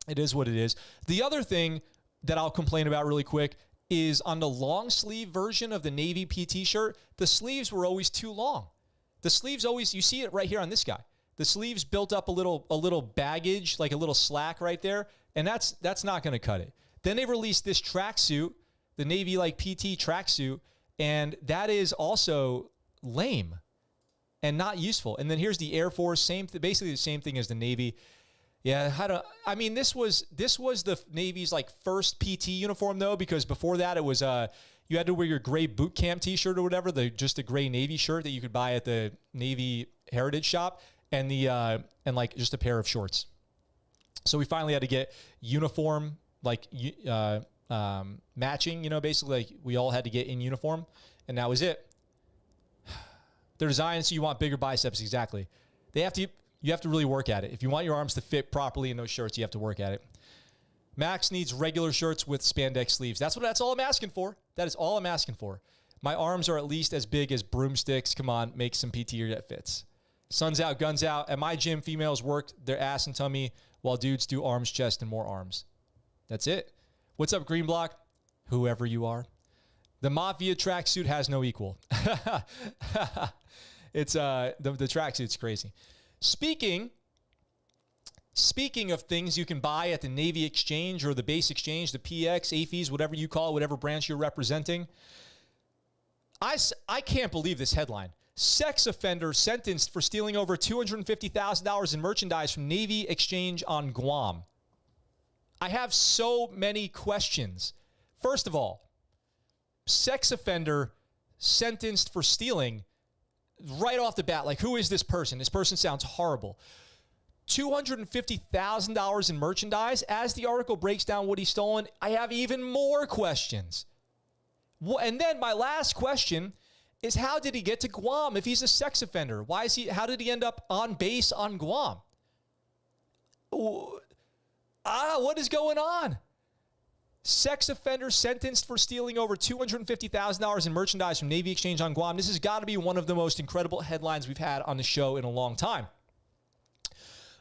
S1: it is what it is. The other thing that I'll complain about really quick is on the long sleeve version of the Navy PT shirt, the sleeves were always too long. The sleeves always, you see it right here on this guy. The sleeves built up a little baggage, like a little slack right there, and that's not going to cut it. Then they released this tracksuit, the Navy PT tracksuit, and that is also lame and not useful. And then here's the Air Force, basically the same thing as the Navy. Yeah, this was the Navy's first PT uniform though, because before that it was you had to wear your gray boot camp t-shirt or whatever, just a gray Navy shirt that you could buy at the Navy Heritage Shop, and just a pair of shorts. So we finally had to get uniform matching, basically we all had to get in uniform, and that was it. They're designed so you want bigger biceps, exactly. You have to really work at it. If you want your arms to fit properly in those shirts, you have to work at it. Max needs regular shirts with spandex sleeves. That's all I'm asking for. That is all I'm asking for. My arms are at least as big as broomsticks. Come on, make some PT gear that fits. Sun's out, guns out. At my gym, females work their ass and tummy while dudes do arms, chest, and more arms. That's it. What's up, Green Block? Whoever you are. The Mafia tracksuit has no equal. It's the tracksuit's crazy. Speaking of things you can buy at the Navy Exchange or the Base Exchange, the PX, AFES, whatever you call it, whatever branch you're representing, I can't believe this headline. Sex offender sentenced for stealing over $250,000 in merchandise from Navy Exchange on Guam. I have so many questions. First of all, sex offender sentenced for stealing, right off the bat, who is this person? This person sounds horrible. $250,000 in merchandise. As the article breaks down what he's stolen, I have even more questions. And then my last question is, how did he get to Guam if he's a sex offender? How did he end up on base on Guam? What is going on? Sex offender sentenced for stealing over $250,000 in merchandise from Navy Exchange on Guam. This has got to be one of the most incredible headlines we've had on the show in a long time.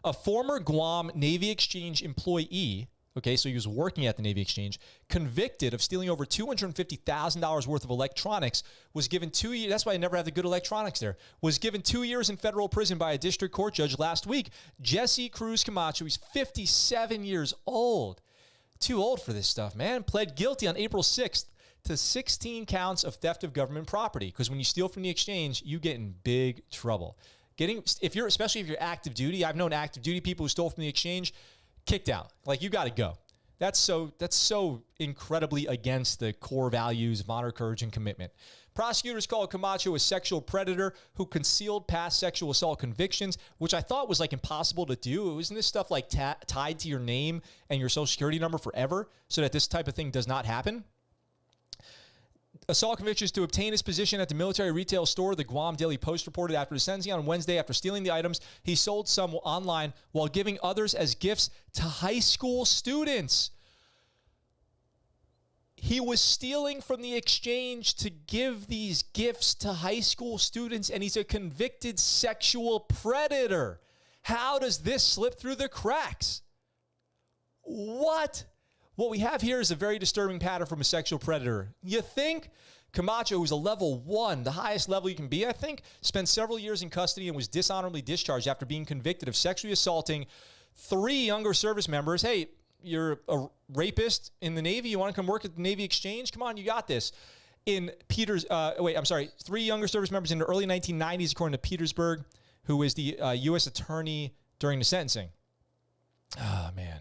S1: A former Guam Navy Exchange employee, okay, so he was working at the Navy Exchange, convicted of stealing over $250,000 worth of electronics, was given 2 years. That's why I never had the good electronics there. Was given 2 years in federal prison by a district court judge last week. Jesse Cruz Camacho, he's 57 years old. Too old for this stuff, man. Pled guilty on April 6th to 16 counts of theft of government property. Because when you steal from the exchange, you get in big trouble. Especially if you're active duty. I've known active duty people who stole from the exchange, kicked out. Like, you got to go. That's so incredibly against the core values of honor, courage, and commitment. Prosecutors called Camacho a sexual predator who concealed past sexual assault convictions, which I thought was like impossible to do. Isn't this stuff like tied to your name and your social security number forever so that this type of thing does not happen? Assault convictions to obtain his position at the military retail store, the Guam Daily Post reported after his sentencing on Wednesday. After stealing the items, he sold some online while giving others as gifts to high school students. He was stealing from the exchange to give these gifts to high school students, and he's a convicted sexual predator. How does this slip through the cracks? What? What we have here is a very disturbing pattern from a sexual predator. You think? Camacho, who's a level 1, the highest level you can be, I think, spent several years in custody and was dishonorably discharged after being convicted of sexually assaulting 3 younger service members. Hey, you're a rapist in the Navy? You want to come work at the Navy Exchange? Come on, you got this. 3 younger service members in the early 1990s, according to Petersburg, who is the U.S. attorney during the sentencing. Oh, man.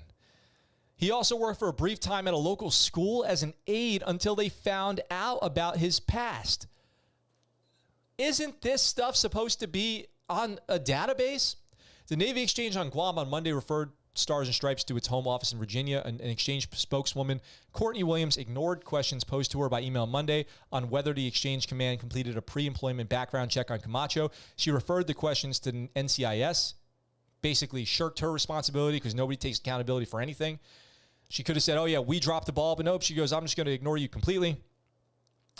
S1: He also worked for a brief time at a local school as an aide until they found out about his past. Isn't this stuff supposed to be on a database? The Navy Exchange on Guam on Monday referred Stars and Stripes to its home office in Virginia. An exchange spokeswoman, Courtney Williams, ignored questions posed to her by email Monday on whether the exchange command completed a pre-employment background check on Camacho. She referred the questions to NCIS, basically shirked her responsibility because nobody takes accountability for anything. She could have said, oh, yeah, we dropped the ball. But nope, she goes, I'm just going to ignore you completely.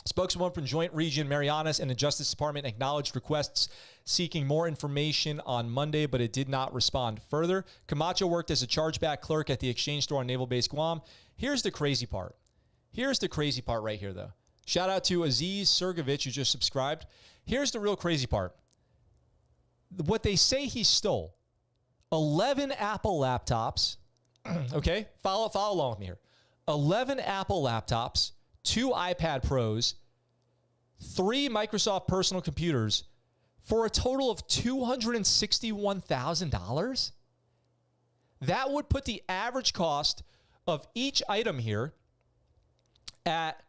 S1: Spokeswoman from Joint Region Marianas and the Justice Department acknowledged requests seeking more information on Monday, but it did not respond further. Camacho worked as a chargeback clerk at the exchange store on Naval Base Guam. Here's the crazy part. Here's the crazy part right here, though. Shout out to Aziz Sergovich, who just subscribed. Here's the real crazy part. What they say he stole, 11 Apple laptops. Okay, follow along with me here. 11 Apple laptops, 2 iPad Pros, 3 Microsoft personal computers for a total of $261,000. That would put the average cost of each item here at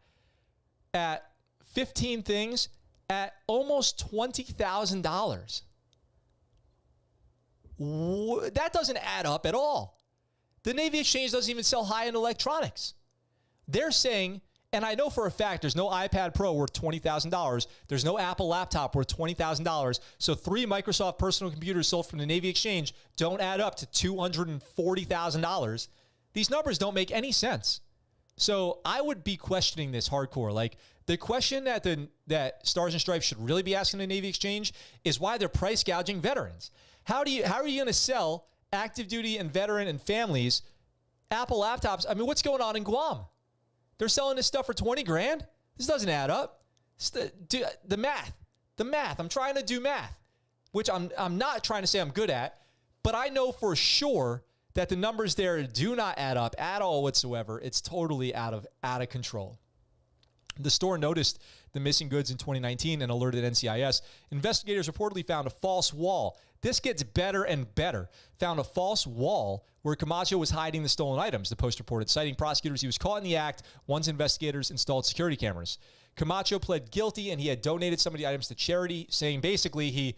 S1: 15 things at almost $20,000. That doesn't add up at all. The Navy Exchange doesn't even sell high-end electronics. They're saying, and I know for a fact there's no iPad Pro worth $20,000. There's no Apple laptop worth $20,000. So 3 Microsoft personal computers sold from the Navy Exchange don't add up to $240,000. These numbers don't make any sense. So I would be questioning this hardcore. Like, the question that Stars and Stripes should really be asking the Navy Exchange is why they're price gouging veterans. How are you going to sell active duty and veteran and families Apple laptops? I mean, what's going on in Guam? They're selling this stuff for $20,000. This doesn't add up. The math. I'm trying to do math, which I'm not trying to say I'm good at, but I know for sure that the numbers there do not add up at all whatsoever. It's totally out of control. The store noticed the missing goods in 2019 and alerted NCIS. Investigators reportedly found a false wall. This gets better and better. Found a false wall where Camacho was hiding the stolen items, the Post reported. Citing prosecutors, he was caught in the act once investigators installed security cameras. Camacho pled guilty, and he had donated some of the items to charity, saying basically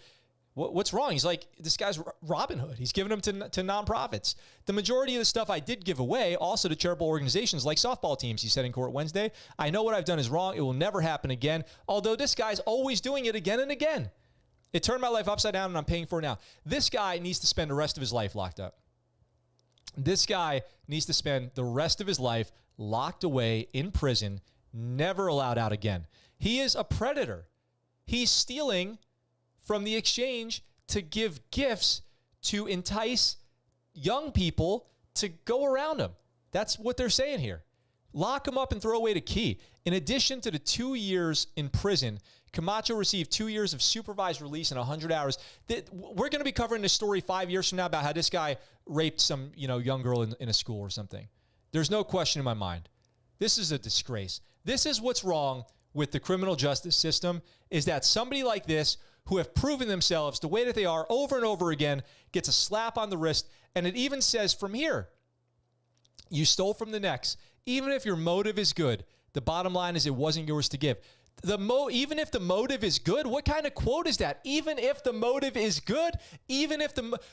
S1: what's wrong? He's like, this guy's Robin Hood. He's giving them to nonprofits. The majority of the stuff I did give away also to charitable organizations like softball teams, he said in court Wednesday. I know what I've done is wrong. It will never happen again, although this guy's always doing it again and again. It turned my life upside down, and I'm paying for it now. This guy needs to spend the rest of his life locked up. This guy needs to spend the rest of his life locked away in prison, never allowed out again. He is a predator. He's stealing from the exchange to give gifts to entice young people to go around him. That's what they're saying here. Lock him up and throw away the key. In addition to the 2 years in prison, Camacho received 2 years of supervised release and 100 hours. We're going to be covering this story 5 years from now about how this guy raped some, young girl in a school or something. There's no question in my mind. This is a disgrace. This is what's wrong with the criminal justice system, is that somebody like this, who have proven themselves the way that they are over and over again, gets a slap on the wrist. And it even says from here, you stole from the next. Even if your motive is good, the bottom line is it wasn't yours to give. Even if the motive is good, what kind of quote is that? Even if the motive is good,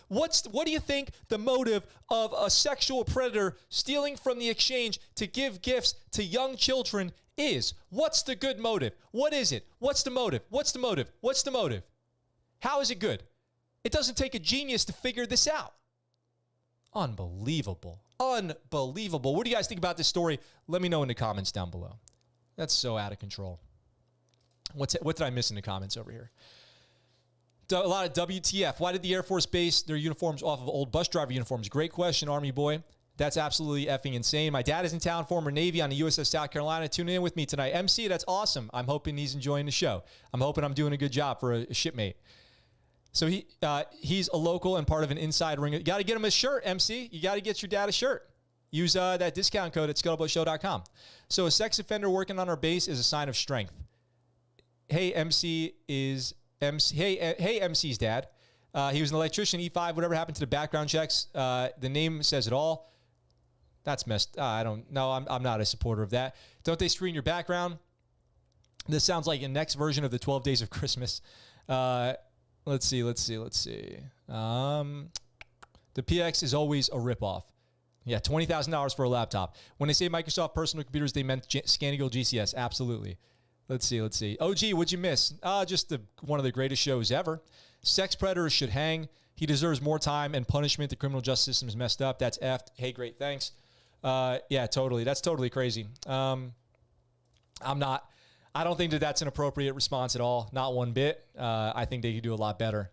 S1: what do you think the motive of a sexual predator stealing from the exchange to give gifts to young children is? What's the good motive? What is it? What's the motive? What's the motive? What's the motive? How is it good? It doesn't take a genius to figure this out. Unbelievable. Unbelievable. What do you guys think about this story? Let me know in the comments down below. That's so out of control. What did I miss in the comments over here? A lot of WTF. Why did the Air Force base their uniforms off of old bus driver uniforms? Great question, Army boy. That's absolutely effing insane. My dad is in town, former Navy on the USS South Carolina. Tune in with me tonight. MC, that's awesome. I'm hoping he's enjoying the show. I'm hoping I'm doing a good job for a shipmate. So he's a local and part of an inside ring. You got to get him a shirt, MC. You got to get your dad a shirt. Use that discount code at ScuttleButtShow.com. So a sex offender working on our base is a sign of strength. Hey, MC's dad. He was an electrician, E5. Whatever happened to the background checks? The name says it all. That's messed. I'm not a supporter of that. Don't they screen your background? This sounds like a next version of the 12 Days of Christmas. Let's see. The PX is always a ripoff. Yeah, $20,000 for a laptop. When they say Microsoft personal computers, they meant Scandigal GCS. Absolutely. Let's see. OG, what'd you miss? Just one of the greatest shows ever. Sex predators should hang. He deserves more time and punishment. The criminal justice system is messed up. That's effed. Hey, great, thanks. Yeah, totally. That's totally crazy. I don't think that that's an appropriate response at all. Not one bit. I think they could do a lot better.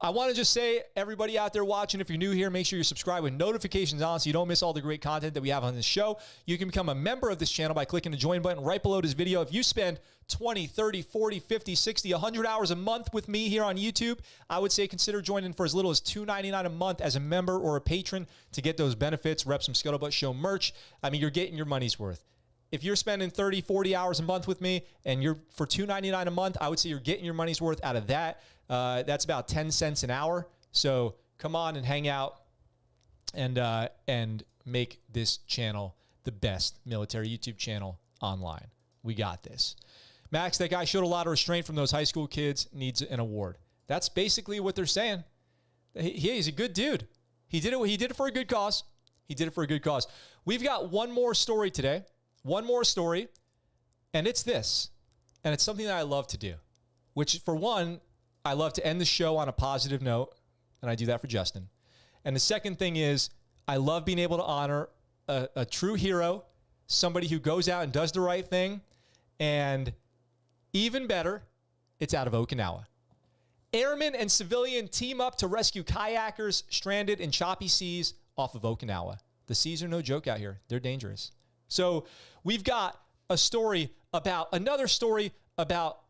S1: I want to just say, everybody out there watching, if you're new here, make sure you're subscribed with notifications on so you don't miss all the great content that we have on this show. You can become a member of this channel by clicking the join button right below this video. If you spend 20, 30, 40, 50, 60, 100 hours a month with me here on YouTube, I would say consider joining for as little as $2.99 a month as a member or a patron to get those benefits, rep some Scuttlebutt Show merch. I mean, you're getting your money's worth. If you're spending 30, 40 hours a month with me and you're for $2.99 a month, I would say you're getting your money's worth out of that. That's about 10 cents an hour. So come on and hang out and make this channel the best military YouTube channel online. We got this. Max, that guy showed a lot of restraint from those high school kids, needs an award. That's basically what they're saying. He's a good dude. He did it for a good cause. We've got one more story today. And it's this. And it's something that I love to do, which for one, I love to end the show on a positive note, and I do that for Justin. And the second thing is I love being able to honor a true hero, somebody who goes out and does the right thing, and even better, it's out of Okinawa. Airmen and civilian team up to rescue kayakers stranded in choppy seas off of Okinawa. The seas are no joke out here. They're dangerous. So we've got another story about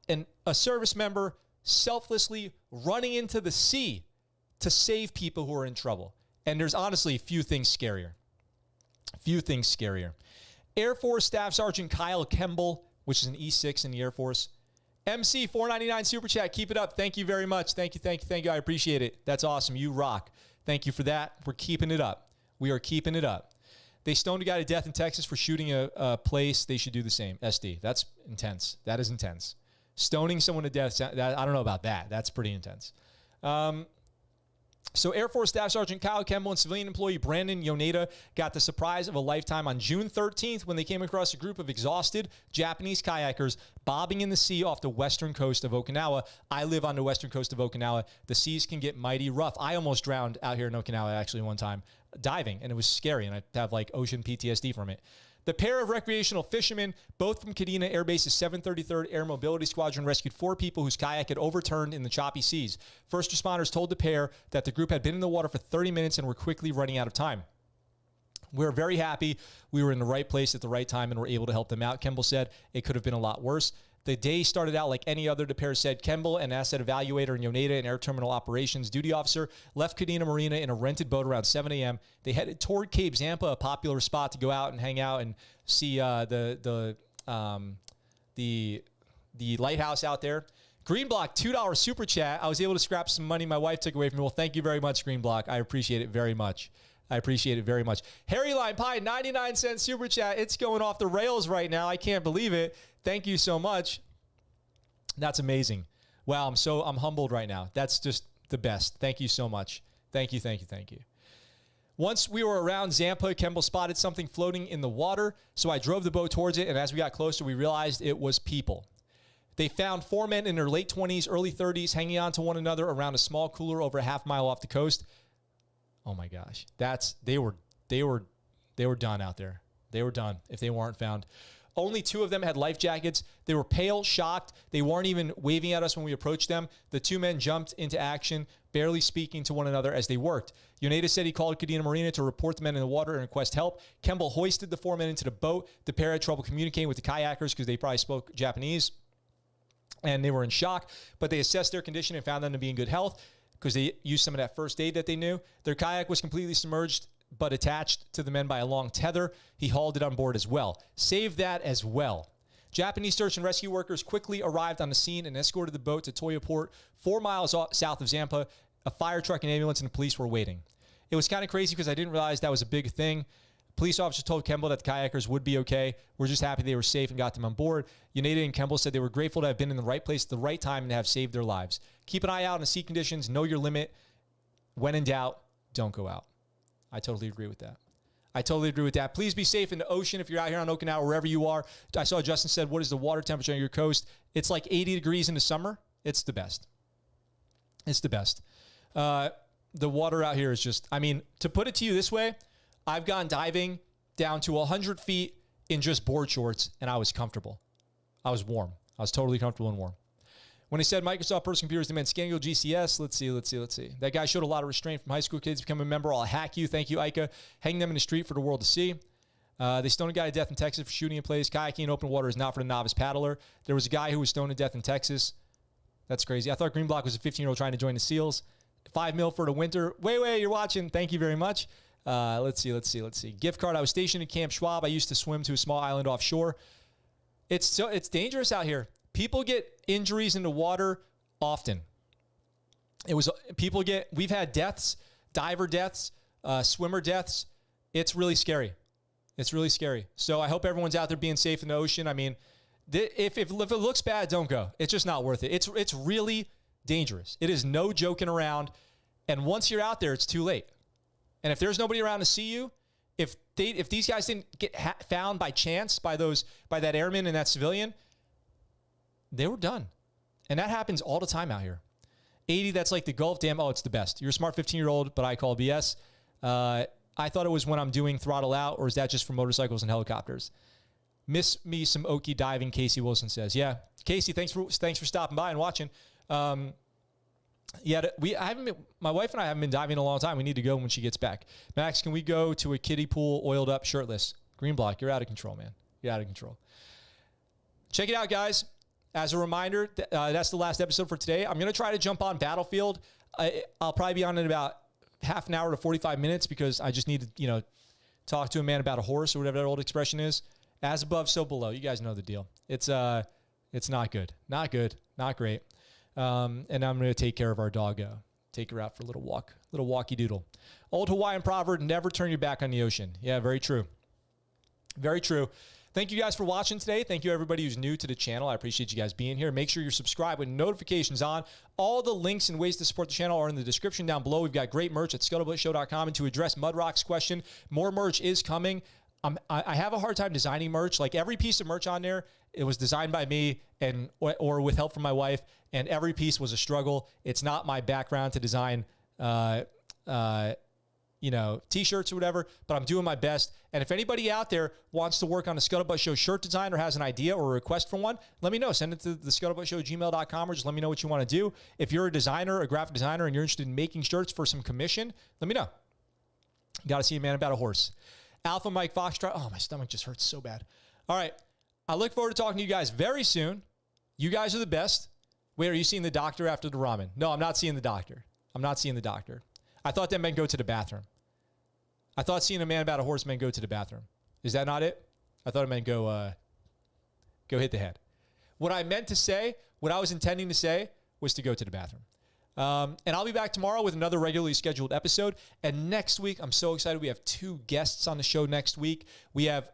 S1: a service member selflessly running into the sea to save people who are in trouble. And there's honestly few things scarier. Air Force Staff Sergeant Kyle Kemble, which is an E6 in the Air Force. MC $4.99 Super Chat. Keep it up. Thank you very much. Thank you. I appreciate it. That's awesome. You rock. Thank you for that. We're keeping it up. We are keeping it up. They stoned a guy to death in Texas for shooting a place. They should do the same. SD. That's intense. That is intense. Stoning someone to death, I don't know about that. That's pretty intense. So Air Force Staff Sergeant Kyle Kemble and civilian employee Brandon Yoneda got the surprise of a lifetime on June 13th when they came across a group of exhausted Japanese kayakers bobbing in the sea off the western coast of Okinawa. I live on the western coast of Okinawa. The seas can get mighty rough. I almost drowned out here in Okinawa actually one time. diving, and it was scary, and I have like ocean PTSD from it. The pair of recreational fishermen, both from Kadena Air Base's 733rd Air Mobility Squadron, rescued 4 people whose kayak had overturned in the choppy seas. First responders told the pair that the group had been in the water for 30 minutes and were quickly running out of time. We're very happy we were in the right place at the right time and were able to help them out, Kemble said. It could have been a lot worse. The day started out like any other, the pair said. Kemble, an asset evaluator in Yoneda and air terminal operations duty officer, left Kadena Marina in a rented boat around 7 a.m. They headed toward Cape Zampa, a popular spot to go out and hang out and see the lighthouse out there. Green Block, $2 super chat. I was able to scrap some money my wife took away from me. Well, thank you very much, Green Block. I appreciate it very much. I appreciate it very much. Harry Line Pie, 99-cent super chat. It's going off the rails right now. I can't believe it. Thank you so much. That's amazing. Wow, I'm humbled right now. That's just the best. Thank you so much. Thank you. Once we were around Zampa, Kemble spotted something floating in the water, so I drove the boat towards it, and as we got closer, we realized it was people. They found 4 men in their late 20s, early 30s, hanging on to one another around a small cooler over a half mile off the coast. Oh my gosh, they were done out there. They were done if they weren't found. Only 2 of them had life jackets. They were pale, shocked. They weren't even waving at us when we approached them. The 2 men jumped into action, barely speaking to one another as they worked. Yoneda said he called Kadena Marina to report the men in the water and request help. Kemble hoisted the 4 men into the boat. The pair had trouble communicating with the kayakers because they probably spoke Japanese, and they were in shock, but they assessed their condition and found them to be in good health because they used some of that first aid that they knew. Their kayak was completely submerged but attached to the men by a long tether. He hauled it on board as well. Saved that as well. Japanese search and rescue workers quickly arrived on the scene and escorted the boat to Toyo Port, 4 miles south of Zampa. A fire truck, an ambulance, and the police were waiting. It was kind of crazy because I didn't realize that was a big thing. Police officers told Kemble that the kayakers would be okay. We're just happy they were safe and got them on board. Yoneda and Kemble said they were grateful to have been in the right place at the right time and to have saved their lives. Keep an eye out on the sea conditions. Know your limit. When in doubt, don't go out. I totally agree with that. Please be safe in the ocean if you're out here on Okinawa, wherever you are. I saw Justin said, what is the water temperature on your coast? It's like 80 degrees in the summer. It's the best. The water out here is just, to put it to you this way, I've gone diving down to 100 feet in just board shorts, and I was comfortable. I was warm. I was totally comfortable and warm. When he said Microsoft personal computers demand Scango GCS, let's see. That guy showed a lot of restraint from high school kids. Become a member, I'll hack you. Thank you, Ika. Hang them in the street for the world to see. They stoned a guy to death in Texas for shooting in place. Kayaking in open water is not for the novice paddler. There was a guy who was stoned to death in Texas. That's crazy. I thought Green Block was a 15-year-old trying to join the SEALs. 5 mil for the winter. Wait, you're watching. Thank you very much. Let's see. Gift card. I was stationed at Camp Schwab. I used to swim to a small island offshore. It's dangerous out here. People get injuries in the water often. We've had deaths, diver deaths, swimmer deaths. It's really scary. So I hope everyone's out there being safe in the ocean. If it looks bad, don't go. It's just not worth it. It's really dangerous. It is no joking around. And once you're out there, it's too late. And if there's nobody around to see you, if these guys didn't get found by chance by that airman and that civilian, they were done. And that happens all the time out here. 80, that's like the Gulf Dam. Oh, it's the best. You're a smart 15-year-old, but I call BS. I thought it was when I'm doing throttle out, or is that just for motorcycles and helicopters? Miss me some Okie diving, Casey Wilson says. Yeah, Casey, thanks for stopping by and watching. My wife and I haven't been diving in a long time. We need to go when she gets back. Max, can we go to a kiddie pool, oiled up, shirtless? Green Block, you're out of control, man. You're out of control. Check it out, guys. As a reminder, that's the last episode for today. I'm going to try to jump on Battlefield. I'll probably be on in about half an hour to 45 minutes because I just need to, talk to a man about a horse or whatever that old expression is. As above, so below. You guys know the deal. It's not good. Not good. Not great. And I'm going to take care of our doggo. Take her out for a little walk. Little walkie doodle. Old Hawaiian proverb, never turn your back on the ocean. Yeah, very true. Very true. Thank you guys for watching today. Thank you everybody who's new to the channel. I appreciate you guys being here. Make sure you're subscribed with notifications on. All the links and ways to support the channel are in the description down below. We've got great merch at ScuttleButtShow.com. And to address Mudrock's question, more merch is coming. I have a hard time designing merch. Like every piece of merch on there, it was designed by me or with help from my wife, and every piece was a struggle. It's not my background to design T-shirts or whatever, but I'm doing my best. And if anybody out there wants to work on a ScuttleButt Show shirt design or has an idea or a request for one, let me know. Send it to the ScuttleButtShow@gmail.com or just let me know what you want to do. If you're a designer, a graphic designer, and you're interested in making shirts for some commission, let me know. Got to see a man about a horse. Alpha Mike Foxtrot. Oh, my stomach just hurts so bad. All right. I look forward to talking to you guys very soon. You guys are the best. Wait, are you seeing the doctor after the ramen? No, I'm not seeing the doctor. I thought that meant go to the bathroom. I thought seeing a man about a horse meant go to the bathroom. Is that not it? I thought it meant go hit the head. What I meant to say, what I was intending to say, was to go to the bathroom. And I'll be back tomorrow with another regularly scheduled episode. And next week, I'm so excited. We have 2 guests on the show next week. We have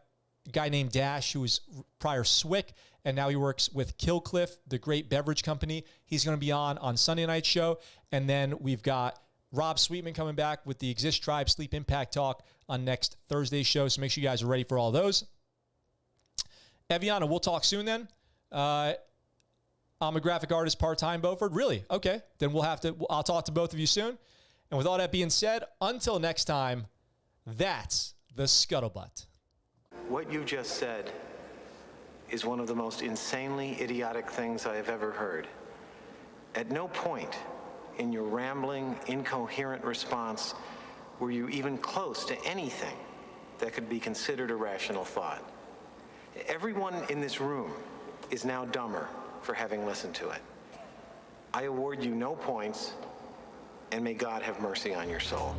S1: a guy named Dash, who was prior Swick, and now he works with Killcliff, the great beverage company. He's going to be on Sunday night's show. And then we've got Rob Sweetman coming back with the Exist Tribe Sleep Impact Talk on next Thursday's show. So make sure you guys are ready for all those. Eviana, we'll talk soon then. I'm a graphic artist part-time, Beaufort. Really? Okay. Then I'll talk to both of you soon. And with all that being said, until next time, that's the Scuttlebutt.
S2: What you just said is one of the most insanely idiotic things I have ever heard. At no point in your rambling, incoherent response were you even close to anything that could be considered a rational thought. Everyone in this room is now dumber for having listened to it. I award you no points, and may God have mercy on your soul.